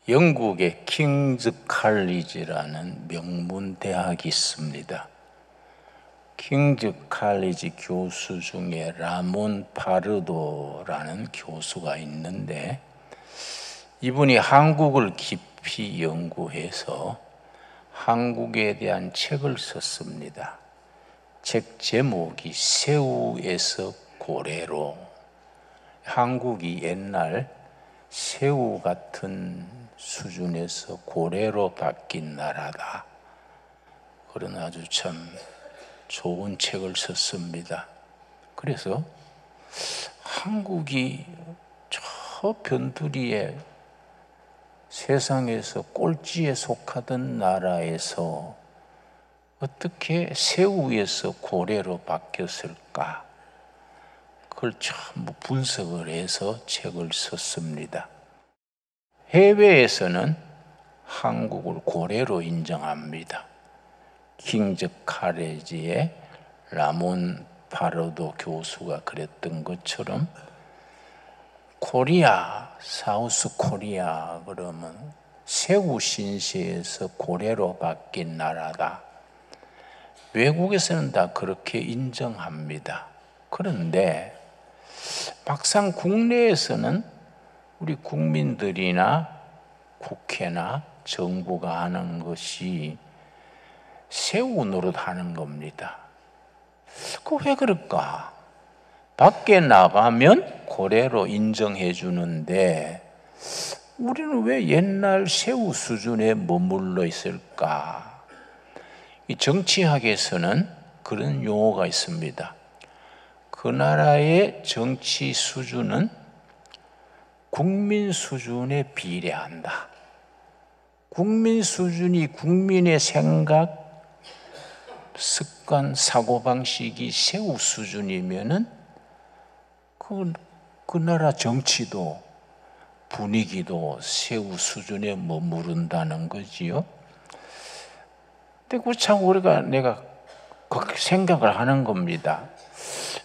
영국의 킹즈 칼리지라는 명문 대학이 있습니다. 킹즈 칼리지 교수 중에 라몬 파르도라는 교수가 있는데, 이분이 한국을 깊이 연구해서 한국에 대한 책을 썼습니다. 책 제목이 새우에서 고래로. 한국이 옛날 새우 같은 수준에서 고래로 바뀐 나라다. 그런 아주 참 좋은 책을 썼습니다. 그래서 한국이 저 변두리에 세상에서 꼴찌에 속하던 나라에서 어떻게 새우에서 고래로 바뀌었을까? 그걸 전부 분석을 해서 책을 썼습니다. 해외에서는 한국을 고래로 인정합니다. 킹즈 칼리지의 라몬 파르도 교수가 그랬던 것처럼 코리아, 사우스 코리아 그러면 새우 신세에서 고래로 바뀐 나라다. 외국에서는 다 그렇게 인정합니다. 그런데 막상 국내에서는 우리 국민들이나 국회나 정부가 하는 것이 새우 노릇하는 겁니다. 그 왜 그럴까? 밖에 나가면 고래로 인정해 주는데 우리는 왜 옛날 새우 수준에 머물러 있을까? 이 정치학에서는 그런 용어가 있습니다. 그 나라의 정치 수준은 국민 수준에 비례한다. 국민 수준이 국민의 생각, 습관, 사고방식이 새우 수준이면은 그 나라 정치도 분위기도 새우 수준에 머무른다는 거지요. 근데 그 참 내가 그렇게 생각을 하는 겁니다.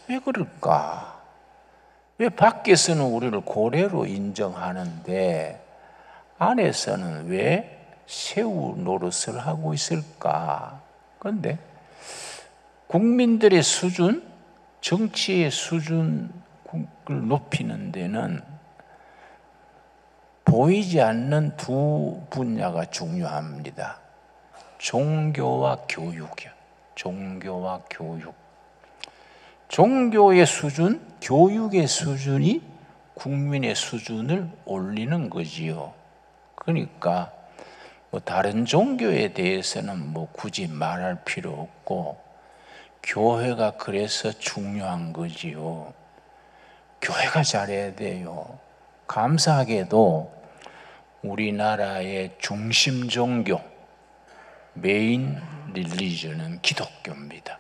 왜 그럴까? 왜 밖에서는 우리를 고래로 인정하는데 안에서는 왜 새우 노릇을 하고 있을까? 그런데 국민들의 수준, 정치의 수준을 높이는 데는 보이지 않는 두 분야가 중요합니다. 종교와 교육이요. 종교와 교육. 종교의 수준, 교육의 수준이 국민의 수준을 올리는 거지요. 그러니까 다른 종교에 대해서는 굳이 말할 필요 없고 교회가 그래서 중요한 거지요. 교회가 잘해야 돼요. 감사하게도 우리나라의 중심 종교, 메인 릴리전은 기독교입니다.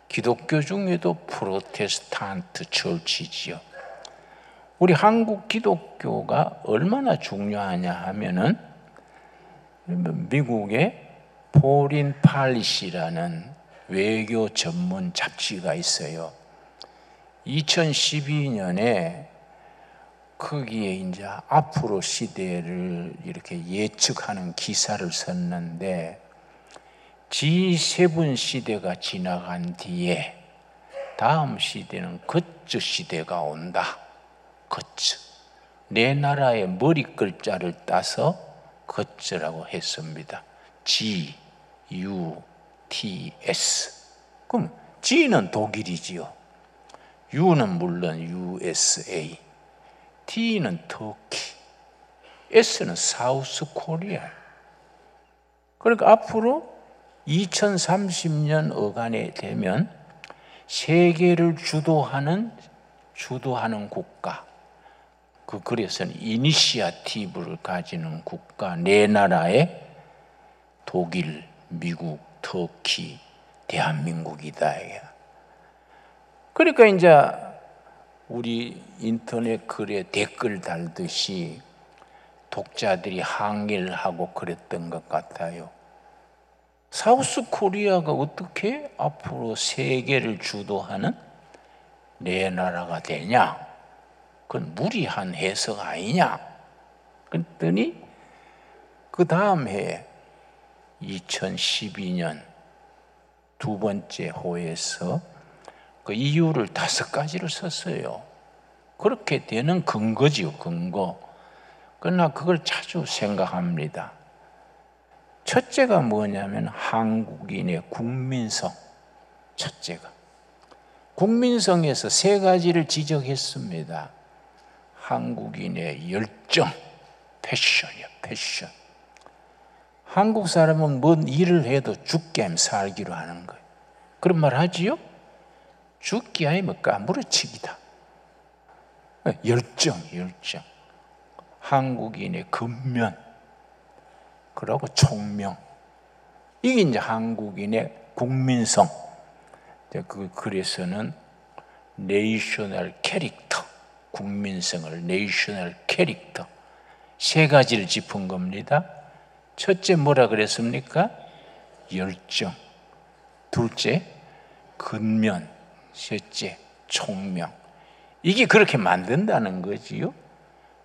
기독교 중에도 프로테스탄트 처치지요. 우리 한국 기독교가 얼마나 중요하냐 하면은 미국의 포린 팔리시라는 외교 전문 잡지가 있어요. 2012년에 거기에 이제 앞으로 시대를 이렇게 예측하는 기사를 썼는데 G7 시대가 지나간 뒤에 다음 시대는 거츠 시대가 온다. 거츠. 내 나라의 머리 글자를 따서 거츠라고 했습니다. G, U, T, S. 그럼 G는 독일이지요. U는 물론 USA. T는 터키. S는 사우스 코리아. 그러니까 앞으로 2030년 어간에 되면 세계를 주도하는 국가, 그래서는 이니시아티브를 가지는 국가, 네 나라에 독일, 미국, 터키, 대한민국이다. 그러니까 이제 우리 인터넷 글에 댓글 달듯이 독자들이 항의를 하고 그랬던 것 같아요. 사우스 코리아가 어떻게 앞으로 세계를 주도하는 내 나라가 되냐? 그건 무리한 해석 아니냐? 그랬더니 그 다음 해에 2012년 두 번째 호에서 그 이유를 5가지를 썼어요. 그렇게 되는 근거지요, 근거. 그러나 그걸 자주 생각합니다. 첫째가 뭐냐면 한국인의 국민성. 첫째가 국민성에서 3가지를 지적했습니다. 한국인의 열정, 패션이요, 패션. 한국 사람은 뭔 일을 해도 죽게 하면 살기로 하는 거예요. 그런 말 하지요? 죽기 아니면 까무러치기다. 열정. 한국인의 근면, 그리고 총명. 이게 이제 한국인의 국민성. 그 글에서는 내셔널 캐릭터, 국민성을 내셔널 캐릭터 3가지를 짚은 겁니다. 첫째 뭐라 그랬습니까? 열정. 둘째 근면. 셋째 총명. 이게 그렇게 만든다는 거지요.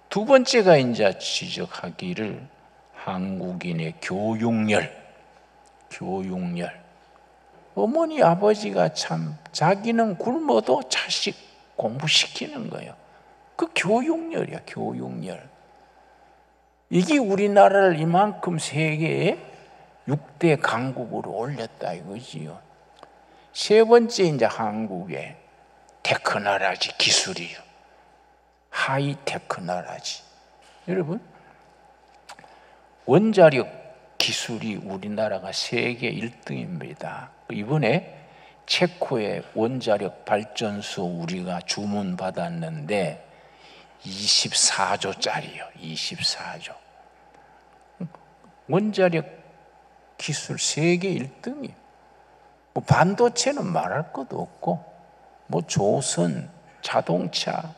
두 번째가 이제 지적하기를 한국인의 교육열. 어머니 아버지가 참 자기는 굶어도 자식 공부시키는 거예요. 그 교육열이야, 교육열. 이게 우리나라를 이만큼 세계의 6대 강국으로 올렸다 이거지요. 세 번째 이제 한국의 테크놀로지 기술이요. 하이테크 나라지. 여러분, 원자력 기술이 우리나라가 세계 1등입니다. 이번에 체코의 원자력 발전소 우리가 주문 받았는데 24조짜리요. 24조. 원자력 기술 세계 1등이에요. 뭐 반도체는 말할 것도 없고, 뭐 조선, 자동차,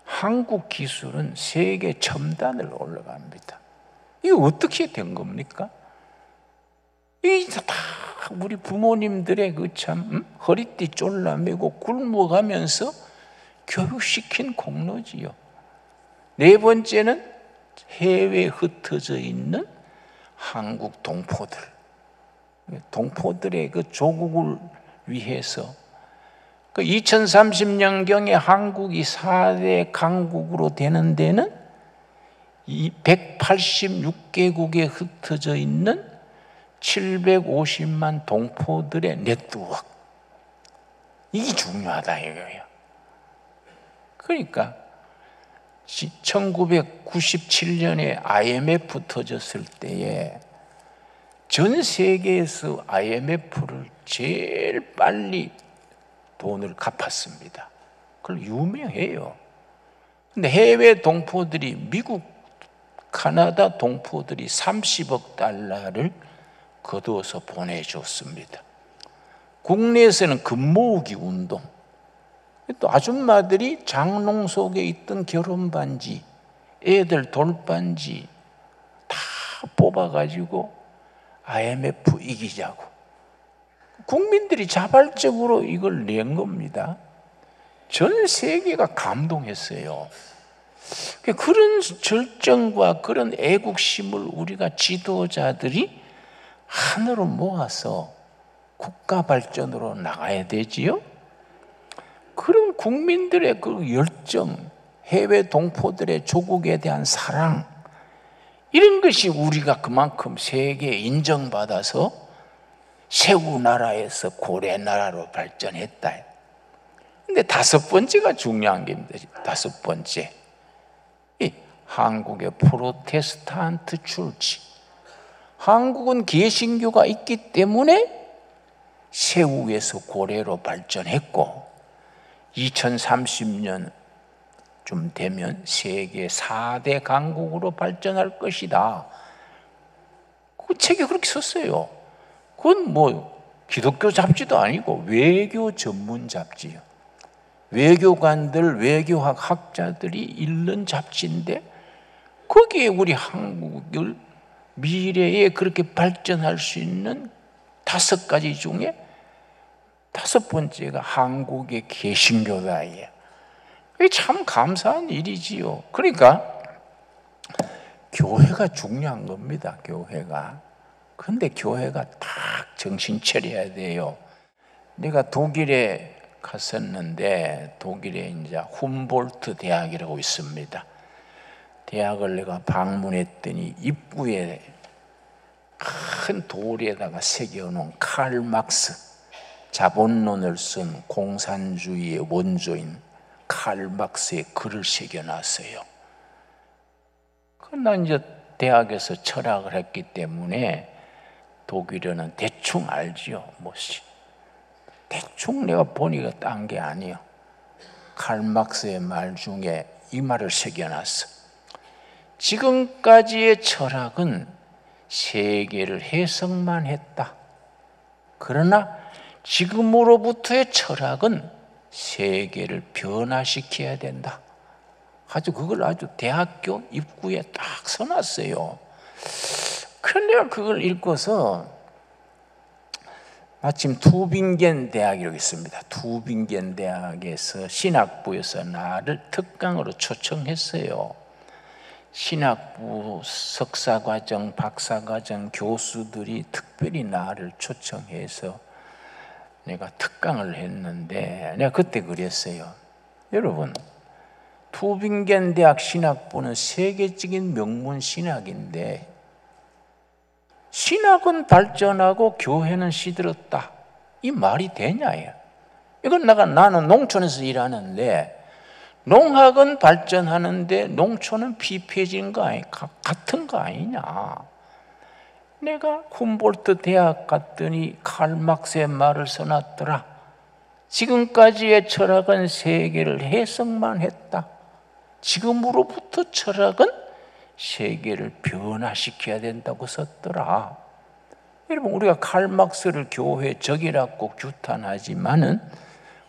한국 기술은 세계 첨단을 올라갑니다. 이게 어떻게 된 겁니까? 이게 다 우리 부모님들의 그 참 허리띠 졸라매고 굶어가면서 교육시킨 공로지요. 네 번째는 해외에 흩어져 있는 한국 동포들, 동포들의 그 조국을 위해서 그 2030년경에 한국이 4대 강국으로 되는 데는 이 186개국에 흩어져 있는 750만 동포들의 네트워크, 이게 중요하다 이거예요. 그러니까 1997년에 IMF 터졌을 때에 전 세계에서 IMF를 제일 빨리 돈을 갚았습니다. 그걸 유명해요. 근데 해외 동포들이, 미국, 카나다 동포들이 30억 달러를 거두어서 보내줬습니다. 국내에서는 금모으기 운동, 또 아줌마들이 장롱 속에 있던 결혼반지, 애들 돌반지 다 뽑아가지고 IMF 이기자고 국민들이 자발적으로 이걸 낸 겁니다. 전 세계가 감동했어요. 그런 절정과 그런 애국심을 우리가 지도자들이 하나로 모아서 국가 발전으로 나가야 되지요. 그런 국민들의 그 열정, 해외 동포들의 조국에 대한 사랑, 이런 것이 우리가 그만큼 세계에 인정받아서 세우 나라에서 고래 나라로 발전했다. 근데 5번째가 중요한 겁니다. 5번째, 이 한국의 프로테스탄트 출치. 한국은 개신교가 있기 때문에 세우에서 고래로 발전했고 2030년 좀 되면 세계 4대 강국으로 발전할 것이다. 그 책에 그렇게 썼어요. 그건 뭐 기독교 잡지도 아니고 외교 전문 잡지요. 외교관들, 외교학 학자들이 읽는 잡지인데 거기에 우리 한국을 미래에 그렇게 발전할 수 있는 5가지 중에 5번째가 한국의 개신교다. 이게 참 감사한 일이지요. 그러니까 교회가 중요한 겁니다. 교회가. 근데 교회가 딱 정신 차려야 돼요. 내가 독일에 갔었는데, 독일에 이제 훔볼트 대학이라고 있습니다. 대학을 내가 방문했더니 입구에 큰 돌에다가 새겨놓은 칼 막스, 자본론을 쓴 공산주의의 원조인 칼 막스의 글을 새겨놨어요. 난 이제 대학에서 철학을 했기 때문에 독일어는 대충 알지요. 대충 내가 보니까 딴 게 아니에요. 칼 막스의 말 중에 이 말을 새겨놨어. 지금까지의 철학은 세계를 해석만 했다. 그러나 지금으로부터의 철학은 세계를 변화시켜야 된다. 그걸 아주 대학교 입구에 딱 써놨어요. 그런데 내가 그걸 읽고서, 마침 투빙겐 대학이라고 있습니다. 투빙겐 대학에서 신학부에서 나를 특강으로 초청했어요. 신학부 석사과정, 박사과정 교수들이 특별히 나를 초청해서 내가 특강을 했는데, 내가 그때 그랬어요. 여러분, 투빙겐 대학 신학부는 세계적인 명문 신학인데 신학은 발전하고 교회는 시들었다. 이 말이 되냐요. 이건 나는 농촌에서 일하는데 농학은 발전하는데 농촌은 피폐해진 거 아니, 같은 거 아니냐. 내가 훔볼트 대학 갔더니 칼 막스의 말을 써놨더라. 지금까지의 철학은 세계를 해석만 했다. 지금으로부터 철학은 세계를 변화시켜야 된다고 썼더라. 여러분, 우리가 칼 막스를 교회 적이라고 규탄하지만은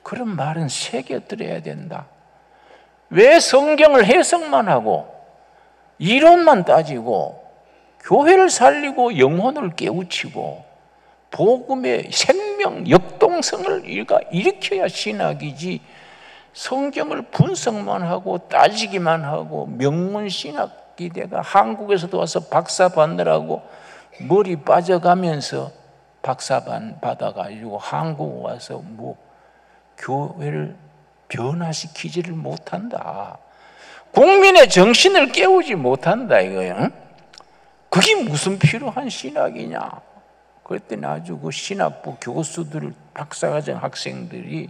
그런 말은 새겨들어야 된다. 왜 성경을 해석만 하고 이론만 따지고 교회를 살리고 영혼을 깨우치고 복음의 생명, 역동성을 일으켜야 신학이지, 성경을 분석만 하고 따지기만 하고 명문신학기대가 한국에서도 와서 박사 받느라고 머리 빠져가면서 박사 받아가지고 한국 와서 교회를 변화시키지를 못한다. 국민의 정신을 깨우지 못한다 이거예요. 그게 무슨 필요한 신학이냐. 그랬더니 아주 그 신학부 교수들, 박사과정 학생들이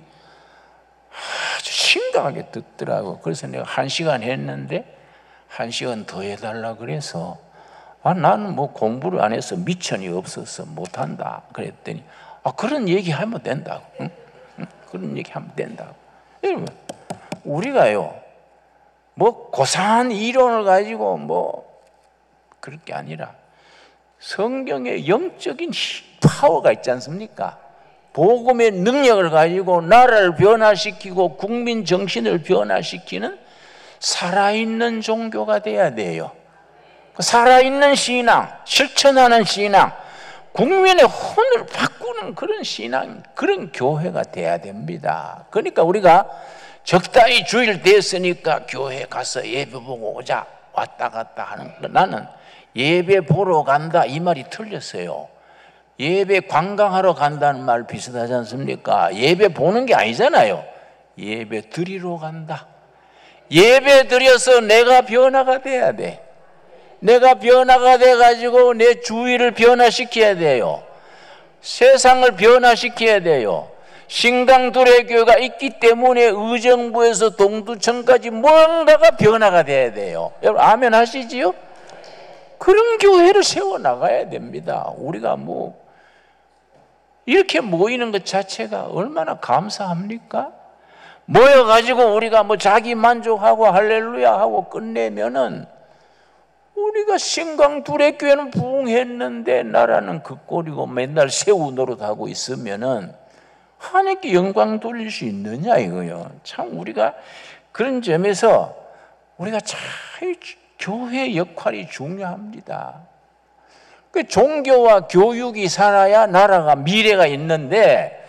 아주 심각하게 듣더라고. 그래서 내가 1시간 했는데 1시간 더 해달라 그래서 나는 공부를 안 해서 미천이 없어서 못한다 그랬더니 그런 얘기 하면 된다고. 응? 그런 얘기 하면 된다고. 여러분, 우리가요 고상한 이론을 가지고 그럴 게 아니라 성경의 영적인 파워가 있지 않습니까? 복음의 능력을 가지고 나라를 변화시키고 국민 정신을 변화시키는 살아있는 종교가 돼야 돼요. 살아있는 신앙, 실천하는 신앙, 국민의 혼을 바꾸는 그런 신앙, 그런 교회가 돼야 됩니다. 그러니까 우리가 적당히 주일 됐으니까 교회 가서 예배 보고 오자 왔다 갔다 하는 거, 나는 예배 보러 간다 이 말이 틀렸어요. 예배 관광하러 간다는 말 비슷하지 않습니까? 예배 보는 게 아니잖아요. 예배 드리러 간다. 예배 드려서 내가 변화가 돼야 돼. 내가 변화가 돼가지고 내 주위를 변화시켜야 돼요. 세상을 변화시켜야 돼요. 신강두레교회가 있기 때문에 의정부에서 동두천까지 뭔가가 변화가 돼야 돼요. 여러분 아멘 하시지요? 그런 교회를 세워나가야 됩니다. 우리가 이렇게 모이는 것 자체가 얼마나 감사합니까? 모여가지고 우리가 자기 만족하고 할렐루야 하고 끝내면은 우리가 신강두레교회는 부흥했는데 나라는 그 꼴이고 맨날 새우 노릇하고 있으면은 하나님께 영광 돌릴 수 있느냐 이거요. 참 우리가 그런 점에서 우리가 참 교회 역할이 중요합니다. 그 종교와 교육이 살아야 나라가 미래가 있는데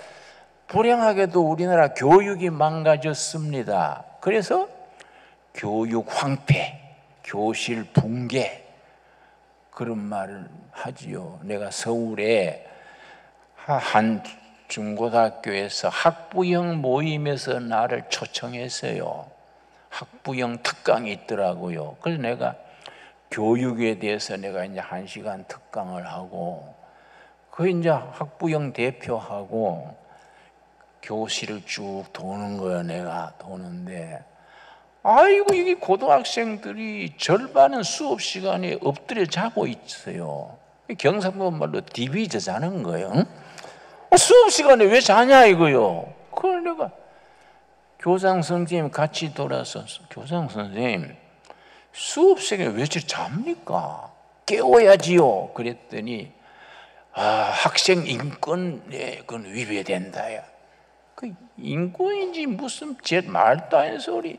불행하게도 우리나라 교육이 망가졌습니다. 그래서 교육 황폐, 교실 붕괴, 그런 말을 하지요. 내가 서울에 한 중고등학교에서 학부형 모임에서 나를 초청했어요. 학부형 특강이 있더라고요. 그래서 내가 교육에 대해서 내가 이제 1시간 특강을 하고, 그 이제 학부형 대표하고 교실을 쭉 도는 거야. 내가 도는데, 아이고, 이게 고등학생들이 절반은 수업 시간에 엎드려 자고 있어요. 경상도 말로 디비져 자는 거예요. 응? 수업 시간에 왜 자냐 이거요. 그걸 내가 교장 선생님 같이 돌아서, 교장 선생님 수업 시간에 왜 저렇게 잡니까? 깨워야지요. 그랬더니 학생 인권에 그건 위배된다야. 그 인권인지 무슨 제 말도 안 되는 소리.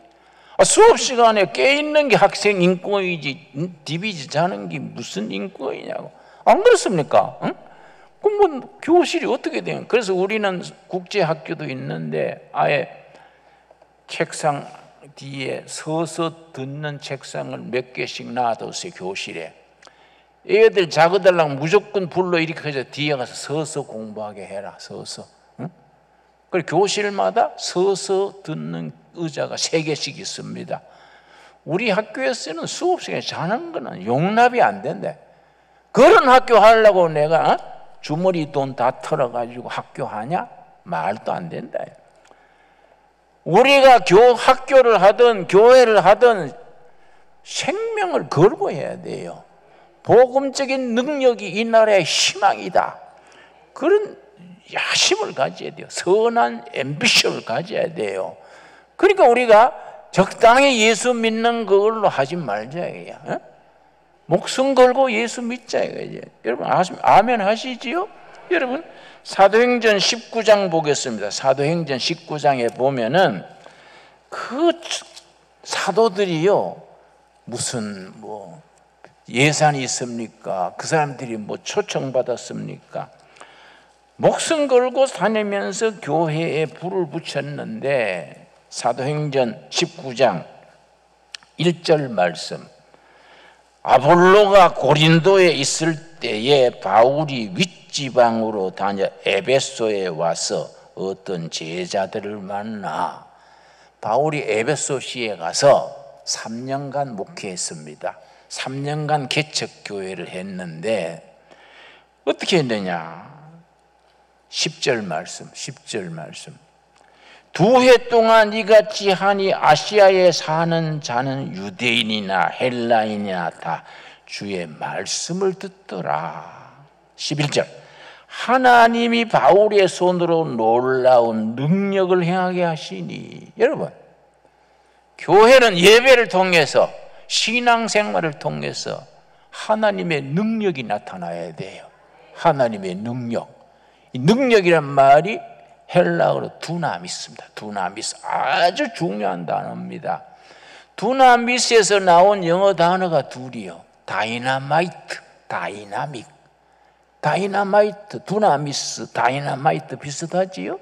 수업 시간에 깨 있는 게 학생 인권이지 디비지 자는 게 무슨 인권이냐고. 안 그렇습니까? 응? 그럼 뭐 교실이 어떻게 돼요? 그래서 우리는 국제 학교도 있는데 아예 책상 뒤에 서서 듣는 책상을 몇 개씩 놔뒀어요. 교실에 애들 자거들랑 무조건 불러 이렇게 해서 뒤에 가서 서서 공부하게 해라. 서서. 응? 그리고 교실마다 서서 듣는 의자가 3개씩 있습니다. 우리 학교에서는 수업 시간에 자는 거는 용납이 안 된대. 그런 학교 하려고 내가 주머니 돈 다 털어가지고 학교 하냐? 말도 안 된다. 우리가 학교를 하든 교회를 하든 생명을 걸고 해야 돼요. 복음적인 능력이 이 나라의 희망이다. 그런 야심을 가져야 돼요. 선한 앰비션을 가져야 돼요. 그러니까 우리가 적당히 예수 믿는 걸로 하지 말자. 어? 목숨 걸고 예수 믿자. 여러분 아멘 하시지요? 여러분 사도행전 19장 보겠습니다. 사도행전 19장에 보면은 그 사도들이요 무슨 뭐 예산이 있습니까? 그 사람들이 뭐 초청받았습니까? 목숨 걸고 다니면서 교회에 불을 붙였는데 사도행전 19장 1절 말씀, 아볼로가 고린도에 있을 때에 바울이 윗지방으로 다녀 에베소에 와서 어떤 제자들을 만나. 바울이 에베소시에 가서 3년간 목회했습니다. 3년간 개척교회를 했는데 어떻게 했느냐? 10절 말씀 2해 동안 이같이 하니 아시아에 사는 자는 유대인이나 헬라인이나 다 주의 말씀을 듣더라. 11절 하나님이 바울의 손으로 놀라운 능력을 행하게 하시니. 여러분 교회는 예배를 통해서 신앙생활을 통해서 하나님의 능력이 나타나야 돼요. 하나님의 능력. 이 능력이란 말이 헬라어로 두나미스입니다. 두나미스 아주 중요한 단어입니다. 두나미스에서 나온 영어 단어가 둘이요. 다이나마이트, 다이나믹. 다이나마이트, 두나미스, 다이나마이트 비슷하지요?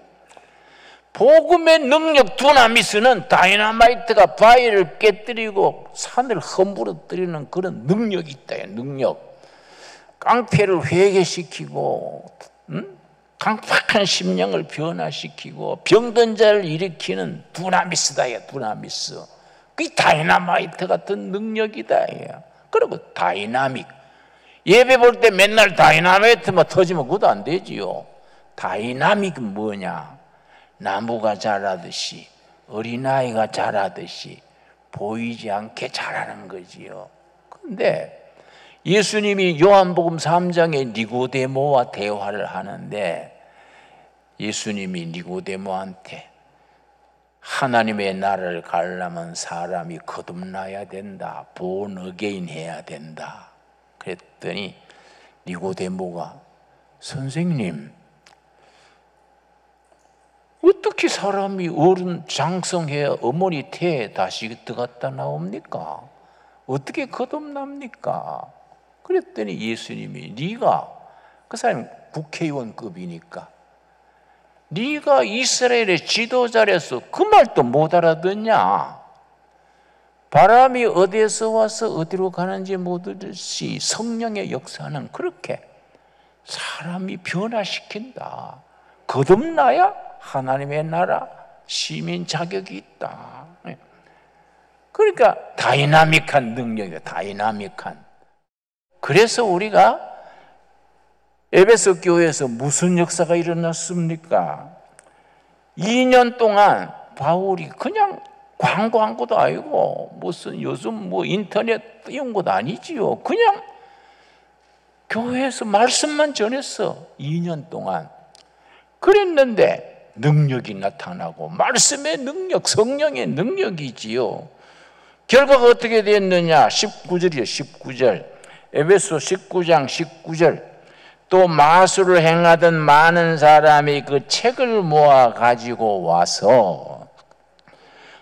복음의 능력 두나미스는 다이나마이트가 바위를 깨뜨리고 산을 허물어뜨리는 그런 능력이 있다. 능력. 깡패를 회개시키고 강팍한 심령을 변화시키고 병든 자를 일으키는 두나미스다. 두나미스. 그게 다이나마이트 같은 능력이다. 그리고 다이나믹. 예배 볼 때 맨날 다이나마이트만 터지면 그것도 안 되지요. 다이나믹은 뭐냐? 나무가 자라듯이, 어린아이가 자라듯이 보이지 않게 자라는 거지요. 그런데 예수님이 요한복음 3장에 니고데모와 대화를 하는데 예수님이 니고데모한테 하나님의 나라를 가려면 사람이 거듭나야 된다. born again 해야 된다. 그랬더니 니고데모가 선생님 어떻게 사람이 어른 장성해야 어머니 태에 다시 들어갔다 나옵니까? 어떻게 거듭납니까? 그랬더니 예수님이 네가 그 사람이 국회의원급이니까 네가 이스라엘의 지도자라서 그 말도 못 알아듣냐? 바람이 어디에서 와서 어디로 가는지 모르듯이 성령의 역사는 그렇게 사람이 변화시킨다. 거듭나야 하나님의 나라 시민 자격이 있다. 그러니까 다이나믹한 능력이에요. 다이나믹한. 그래서 우리가 에베소 교회에서 무슨 역사가 일어났습니까? 2년 동안 바울이 그냥 광고한 것도 아니고 무슨 요즘 뭐 인터넷 띄운 것도 아니지요. 그냥 교회에서 말씀만 전했어. 2년 동안. 그랬는데 능력이 나타나고 말씀의 능력, 성령의 능력이지요. 결과가 어떻게 됐느냐? 19절이요. 19절. 에베소 19장 19절. 또 마술을 행하던 많은 사람이 그 책을 모아 가지고 와서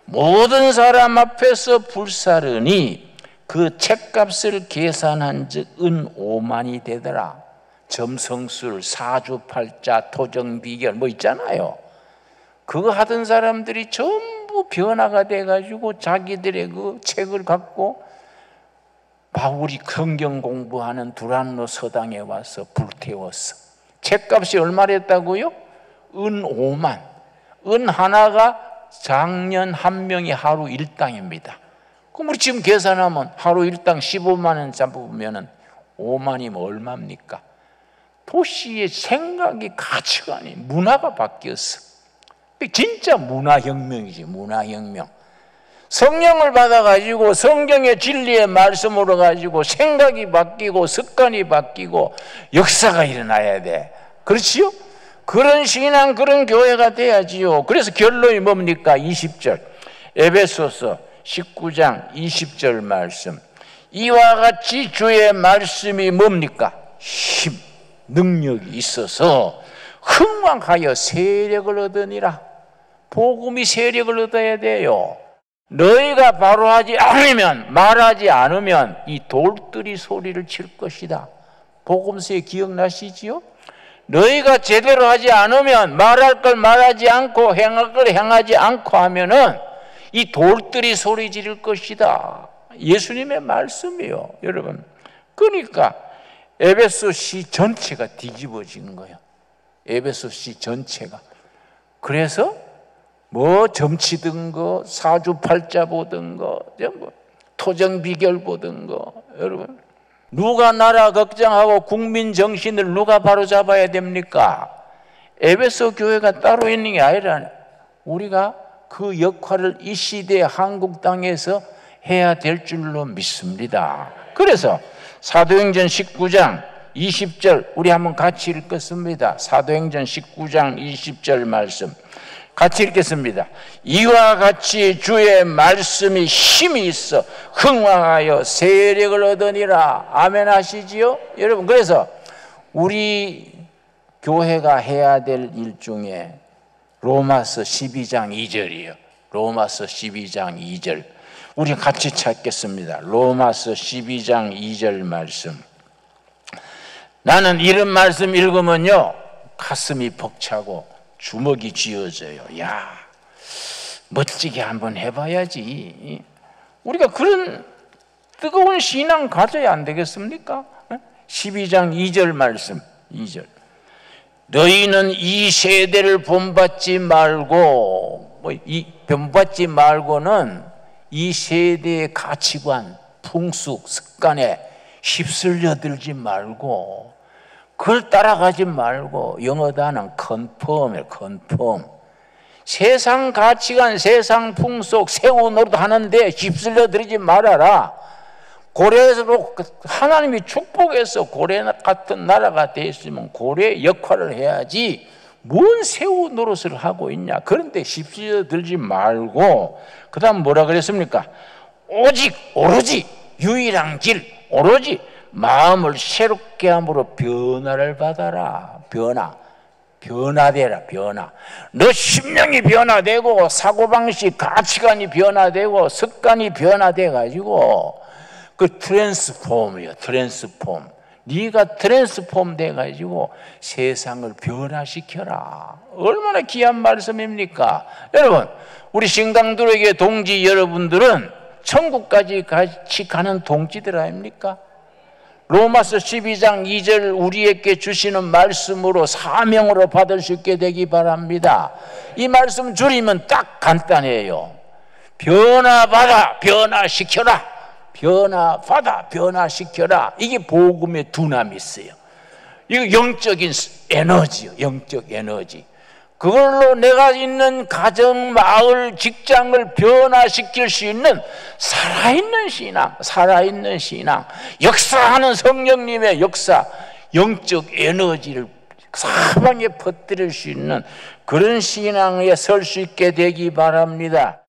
모든 사람 앞에서 불사르니 그 책값을 계산한 즉 은 5만이 되더라. 점성술, 사주팔자, 토정비결 뭐 있잖아요. 그거 하던 사람들이 전부 변화가 돼가지고 자기들의 그 책을 갖고 바울이 성경 공부하는 두란노 서당에 와서 불태웠어. 책값이 얼마랬다고요? 은 5만. 은 하나가 장년 한 명이 하루 일당입니다. 그럼 우리 지금 계산하면 하루 일당 15만 원 잡으면 5만이면 얼마입니까? 도시의 생각이, 가치관이, 문화가 바뀌었어. 진짜 문화혁명이지. 문화혁명. 성령을 받아가지고 성경의 진리의 말씀으로 가지고 생각이 바뀌고 습관이 바뀌고 역사가 일어나야 돼. 그렇지요? 그런 신앙, 그런 교회가 돼야지요. 그래서 결론이 뭡니까? 20절 에베소서 19장 20절 말씀. 이와 같이 주의 말씀이 뭡니까? 힘, 능력이 있어서 흥왕하여 세력을 얻으니라. 복음이 세력을 얻어야 돼요. 너희가 바로 하지 않으면, 말하지 않으면 이 돌들이 소리를 칠 것이다. 복음서에 기억나시지요? 너희가 제대로 하지 않으면, 말할 걸 말하지 않고 행할 걸 행하지 않고 하면은 이 돌들이 소리 지를 것이다. 예수님의 말씀이요, 여러분. 그러니까 에베소시 전체가 뒤집어진 거예요. 에베소시 전체가. 그래서 뭐 점치던 거, 사주팔자 보던 거, 토정비결 보던 거, 여러분 누가 나라 걱정하고 국민 정신을 누가 바로잡아야 됩니까? 에베소 교회가 따로 있는 게 아니라 우리가 그 역할을 이 시대 한국 땅에서 해야 될 줄로 믿습니다. 그래서 사도행전 19장 20절 우리 한번 같이 읽겠습니다. 사도행전 19장 20절 말씀 같이 읽겠습니다. 이와 같이 주의 말씀이 힘이 있어 흥왕하여 세력을 얻으니라. 아멘 하시지요? 여러분, 그래서 우리 교회가 해야 될 일 중에 로마서 12장 2절이에요. 로마서 12장 2절 우리 같이 찾겠습니다. 로마서 12장 2절 말씀. 나는 이런 말씀 읽으면요 가슴이 벅차고 주먹이 쥐어져요. 야, 멋지게 한번 해봐야지. 우리가 그런 뜨거운 신앙 가져야 안 되겠습니까? 12장 2절 말씀 2절. 너희는 이 세대를 본받지 말고, 본받지 말고는 이 세대의 가치관, 풍습, 습관에 휩쓸려들지 말고, 그걸 따라가지 말고, 영어 단어는 컨펌이에요. 컨펌. 세상 가치관, 세상 풍속, 새우 노릇 하는데 휩쓸려들지 말아라. 고래로 하나님이 축복해서 고래 같은 나라가 돼 있으면 고래 역할을 해야지 뭔 새우 노릇을 하고 있냐. 그런데 휩쓸려들지 말고, 그 다음 뭐라 그랬습니까? 오직 오로지 유일한 길, 오로지 마음을 새롭게 함으로 변화를 받아라. 변화되라. 변화. 너 심령이 변화되고 사고방식, 가치관이 변화되고 습관이 변화돼가지고 그 트랜스폼이에요. 트랜스폼. 네가 트랜스폼 돼가지고 세상을 변화시켜라. 얼마나 귀한 말씀입니까? 여러분, 우리 신강들에게 동지 여러분들은 천국까지 같이 가는 동지들 아닙니까? 로마서 12장 2절 우리에게 주시는 말씀으로 사명으로 받을 수 있게 되기 바랍니다. 이 말씀 줄이면 딱 간단해요. 변화받아 변화시켜라, 변화받아 변화시켜라. 이게 복음의 두나미 있어요. 이거 영적인 에너지요. 영적 에너지. 그걸로 내가 있는 가정, 마을, 직장을 변화시킬 수 있는 살아있는 신앙, 살아있는 신앙, 역사하는 성령님의 역사, 영적 에너지를 사방에 퍼뜨릴 수 있는 그런 신앙에 설 수 있게 되기 바랍니다.